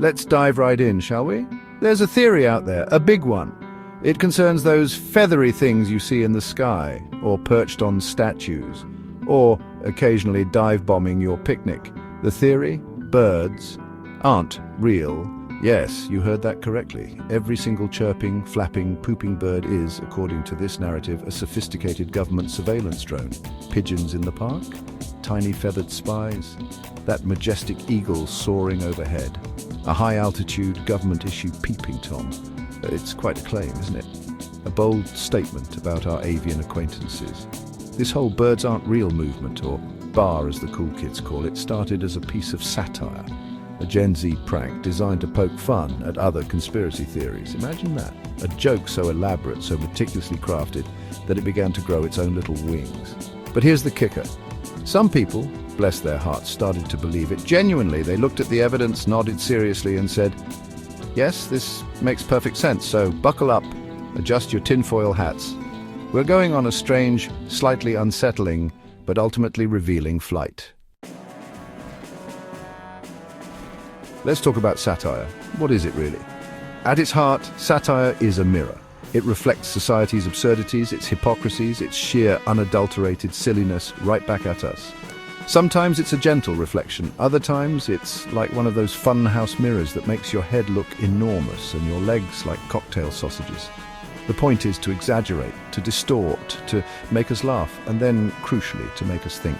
Let's dive right in, shall we? There's a theory out there, a big one. It concerns those feathery things you see in the sky, or perched on statues, or occasionally dive-bombing your picnic. The theory? Birds aren't real. Yes, you heard that correctly. Every single chirping, flapping, pooping bird is, according to this narrative, a sophisticated government surveillance drone. Pigeons in the park? Tiny feathered spies? That majestic eagle soaring overhead? A high-altitude, government-issued peeping Tom? It's quite a claim, isn't it? A bold statement about our avian acquaintances. This whole birds aren't real movement, or bar as the cool kids call it, started as a piece of satire. A Gen Z prank designed to poke fun at other conspiracy theories. Imagine that. A joke so elaborate, so meticulously crafted, that it began to grow its own little wings. But here's the kicker. Some people, bless their hearts, started to believe it. Genuinely, they looked at the evidence, nodded seriously and said, yes, this makes perfect sense, so buckle up, adjust your tinfoil hats. We're going on a strange, slightly unsettling, but ultimately revealing flight. Let's talk about satire. What is it really? At its heart, satire is a mirror. It reflects society's absurdities, its hypocrisies, its sheer unadulterated silliness right back at us. Sometimes it's a gentle reflection, other times it's like one of those funhouse mirrors that makes your head look enormous and your legs like cocktail sausages. The point is to exaggerate, to distort, to make us laugh, and then, crucially, to make us think.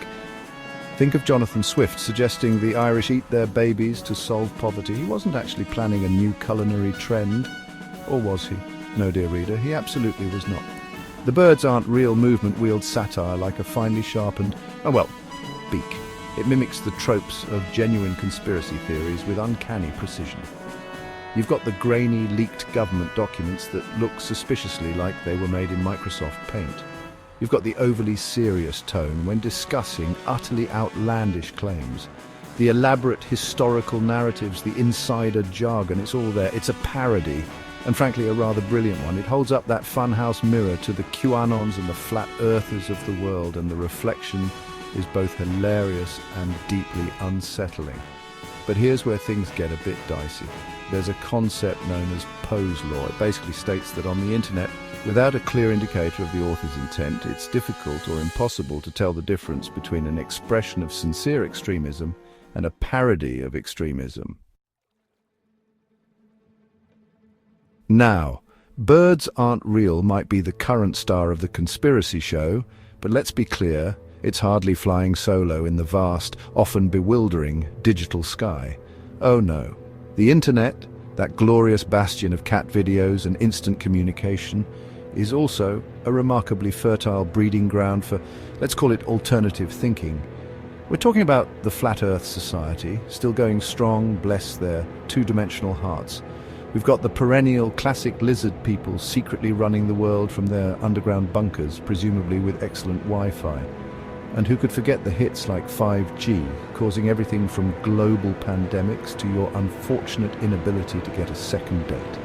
Think of Jonathan Swift suggesting the Irish eat their babies to solve poverty. He wasn't actually planning a new culinary trend. Or was he? No, dear reader, he absolutely was not. The birds aren't real movement wields satire like a finely sharpened, beak. It mimics the tropes of genuine conspiracy theories with uncanny precision. You've got the grainy, leaked government documents that look suspiciously like they were made in Microsoft Paint. You've got the overly serious tone when discussing utterly outlandish claims. The elaborate historical narratives, the insider jargon, it's all there. It's a parody, and frankly a rather brilliant one. It holds up that funhouse mirror to the QAnons and the flat earthers of the world, and the reflection is both hilarious and deeply unsettling. But here's where things get a bit dicey. There's a concept known as Poe's law. It basically states that on the internet, without a clear indicator of the author's intent, it's difficult or impossible to tell the difference between an expression of sincere extremism and a parody of extremism. Now, birds aren't real might be the current star of the conspiracy show, but let's be clear, it's hardly flying solo in the vast, often bewildering, digital sky. Oh no. The internet, that glorious bastion of cat videos and instant communication, is also a remarkably fertile breeding ground for, let's call it, alternative thinking. We're talking about the Flat Earth Society, still going strong, bless their two-dimensional hearts. We've got the perennial classic lizard people secretly running the world from their underground bunkers, presumably with excellent Wi-Fi. And who could forget the hits like 5G, causing everything from global pandemics to your unfortunate inability to get a second date.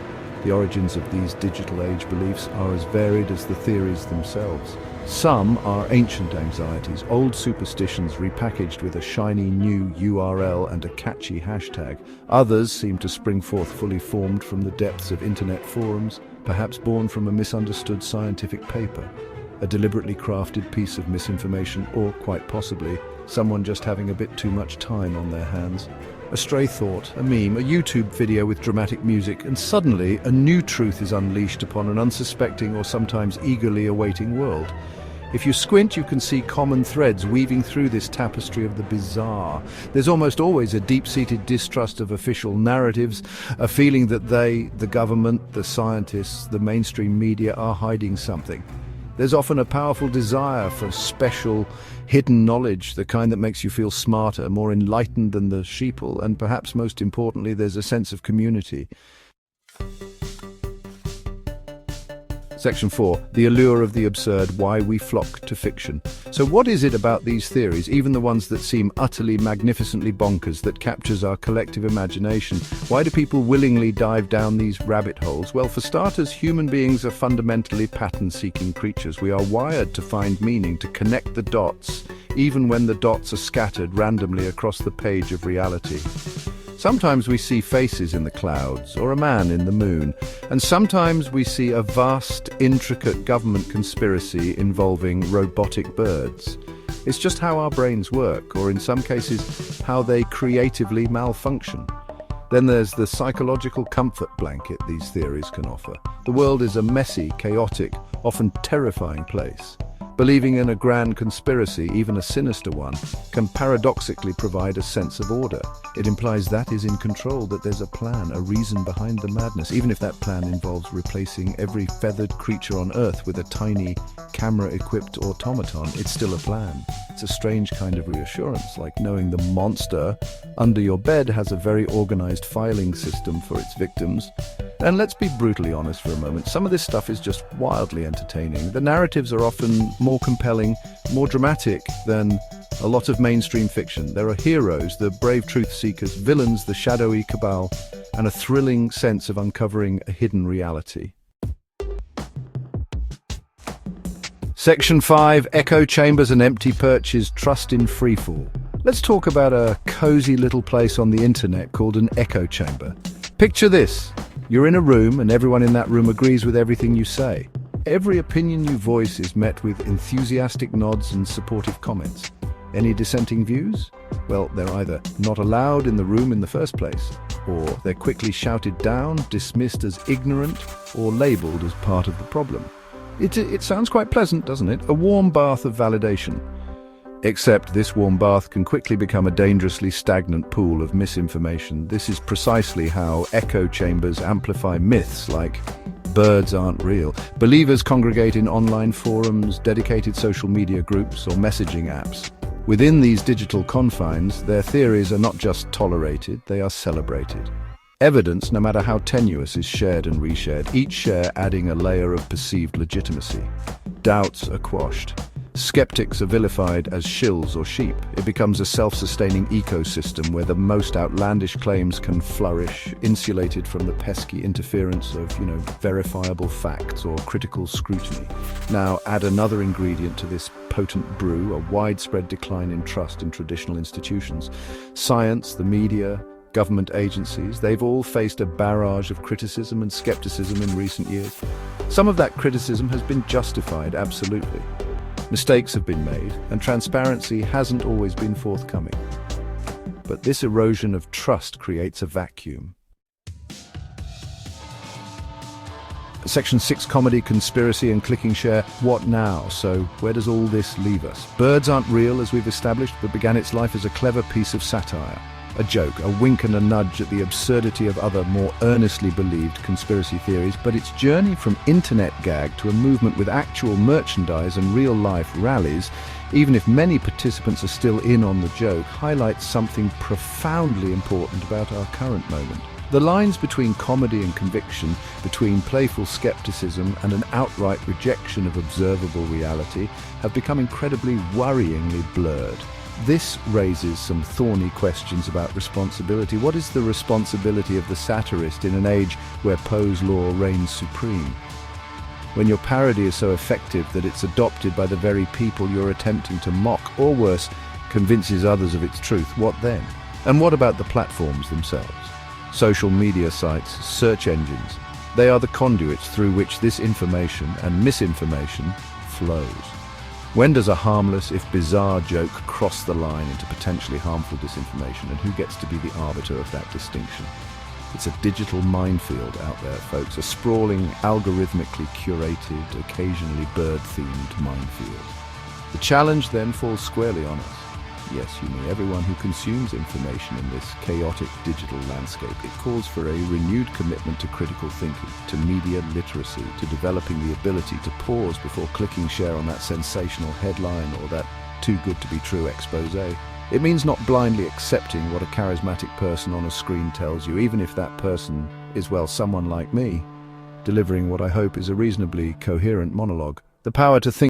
The origins of these digital age beliefs are as varied as the theories themselves. Some are ancient anxieties, old superstitions repackaged with a shiny new URL and a catchy hashtag. Others seem to spring forth fully formed from the depths of internet forums, perhaps born from a misunderstood scientific paper, a deliberately crafted piece of misinformation, or, quite possibly, someone just having a bit too much time on their hands. A stray thought, a meme, a YouTube video with dramatic music, and suddenly a new truth is unleashed upon an unsuspecting or sometimes eagerly awaiting world. If you squint, you can see common threads weaving through this tapestry of the bizarre. There's almost always a deep-seated distrust of official narratives, a feeling that they, the government, the scientists, the mainstream media, are hiding something. There's often a powerful desire for special, hidden knowledge, the kind that makes you feel smarter, more enlightened than the sheeple, and perhaps most importantly, there's a sense of community. Section 4. The allure of the absurd, why we flock to fiction. So what is it about these theories, even the ones that seem utterly magnificently bonkers, that captures our collective imagination? Why do people willingly dive down these rabbit holes? Well, for starters, human beings are fundamentally pattern-seeking creatures. We are wired to find meaning, to connect the dots, even when the dots are scattered randomly across the page of reality. Sometimes we see faces in the clouds or a man in the moon, and sometimes we see a vast, intricate government conspiracy involving robotic birds. It's just how our brains work, or in some cases, how they creatively malfunction. Then there's the psychological comfort blanket these theories can offer. The world is a messy, chaotic, often terrifying place. Believing in a grand conspiracy, even a sinister one, can paradoxically provide a sense of order. It implies that is in control, that there's a plan, a reason behind the madness, even if that plan involves replacing every feathered creature on Earth with a tiny, camera-equipped automaton. It's still a plan. It's a strange kind of reassurance, like knowing the monster under your bed has a very organized filing system for its victims. And let's be brutally honest for a moment, some of this stuff is just wildly entertaining. The narratives are often more compelling, more dramatic than a lot of mainstream fiction. There are heroes, the brave truth seekers, villains, the shadowy cabal, and a thrilling sense of uncovering a hidden reality. Section 5, Echo Chambers and Empty Perches, Trust in Freefall. Let's talk about a cozy little place on the internet called an echo chamber. Picture this. You're in a room and everyone in that room agrees with everything you say. Every opinion you voice is met with enthusiastic nods and supportive comments. Any dissenting views? Well, they're either not allowed in the room in the first place, or they're quickly shouted down, dismissed as ignorant, or labeled as part of the problem. It sounds quite pleasant, doesn't it? A warm bath of validation. Except this warm bath can quickly become a dangerously stagnant pool of misinformation. This is precisely how echo chambers amplify myths like birds aren't real. Believers congregate in online forums, dedicated social media groups, or messaging apps. Within these digital confines, their theories are not just tolerated, they are celebrated. Evidence, no matter how tenuous, is shared and reshared, each share adding a layer of perceived legitimacy. Doubts are quashed. Skeptics are vilified as shills or sheep. It becomes a self-sustaining ecosystem where the most outlandish claims can flourish, insulated from the pesky interference of, verifiable facts or critical scrutiny. Now, add another ingredient to this potent brew, a widespread decline in trust in traditional institutions. Science, the media, government agencies, they've all faced a barrage of criticism and skepticism in recent years. Some of that criticism has been justified, absolutely. Mistakes have been made, and transparency hasn't always been forthcoming. But this erosion of trust creates a vacuum. Section 6, Comedy, Conspiracy and Clicking Share. What now? So, where does all this leave us? Birds aren't real, as we've established, but began its life as a clever piece of satire. A joke, a wink and a nudge at the absurdity of other, more earnestly believed conspiracy theories, but its journey from internet gag to a movement with actual merchandise and real-life rallies, even if many participants are still in on the joke, highlights something profoundly important about our current moment. The lines between comedy and conviction, between playful skepticism and an outright rejection of observable reality, have become incredibly worryingly blurred. This raises some thorny questions about responsibility. What is the responsibility of the satirist in an age where Poe's law reigns supreme? When your parody is so effective that it's adopted by the very people you're attempting to mock, or worse, convinces others of its truth, what then? And what about the platforms themselves? Social media sites, search engines. They are the conduits through which this information and misinformation flows. When does a harmless, if bizarre, joke cross the line into potentially harmful disinformation, and who gets to be the arbiter of that distinction? It's a digital minefield out there, folks, a sprawling, algorithmically curated, occasionally bird-themed minefield. The challenge then falls squarely on us. Yes, you mean everyone who consumes information in this chaotic digital landscape. It calls for a renewed commitment to critical thinking, to media literacy, to developing the ability to pause before clicking share on that sensational headline or that too-good-to-be-true expose. It means not blindly accepting what a charismatic person on a screen tells you, even if that person is, well, someone like me, delivering what I hope is a reasonably coherent monologue. The power to think